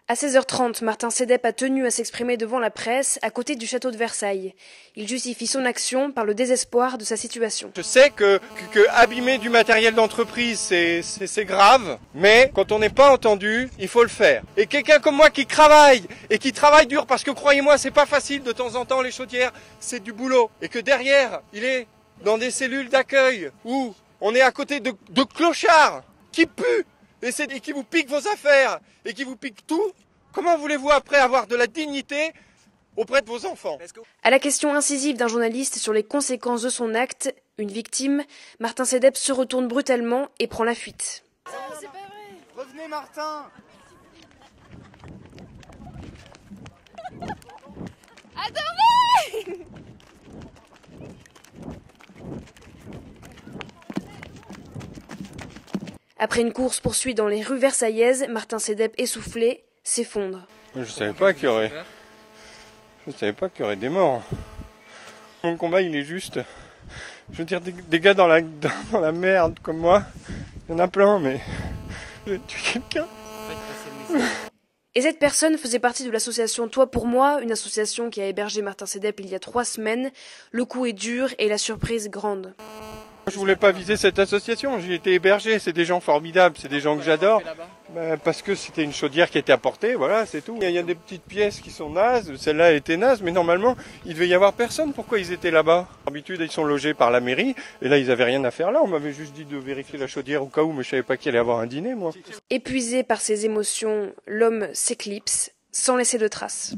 À 16h30, Martin Sedep a tenu à s'exprimer devant la presse à côté du château de Versailles. Il justifie son action par le désespoir de sa situation. Je sais que abîmer du matériel d'entreprise, c'est grave, mais quand on n'est pas entendu, il faut le faire. Et quelqu'un comme moi qui travaille dur, parce que croyez-moi, c'est pas facile de temps en temps, les chaudières, c'est du boulot. Et que derrière, il est dans des cellules d'accueil où on est à côté de clochards qui puent et qui vous piquent vos affaires et qui vous piquent tout. Comment voulez-vous après avoir de la dignité auprès de vos enfants? À la question incisive d'un journaliste sur les conséquences de son acte, une victime, Martin Sedep se retourne brutalement et prend la fuite. C'est pas vrai. Revenez Martin. Attendez. Après une course-poursuite dans les rues versaillaises, Martin Sedep, essoufflé, s'effondre. Je savais pas qu'il y aurait des morts. Mon combat, il est juste. Je veux dire, des gars dans la merde comme moi, il y en a plein, mais je vais tuer quelqu'un. Et cette personne faisait partie de l'association Toi pour moi, une association qui a hébergé Martin Sedep il y a 3 semaines. Le coup est dur et la surprise grande. Je voulais pas viser cette association, j'y étais hébergé, c'est des gens formidables, c'est des gens que j'adore. Parce que c'était une chaudière qui était apportée, voilà, c'est tout. Il y a des petites pièces qui sont nazes, celle-là était naze, mais normalement, il devait y avoir personne. Pourquoi ils étaient là-bas? D'habitude, ils sont logés par la mairie, et là, ils avaient rien à faire là. On m'avait juste dit de vérifier la chaudière au cas où, mais je savais pas qu'il allait avoir un dîner, moi. Épuisé par ses émotions, l'homme s'éclipse, sans laisser de traces.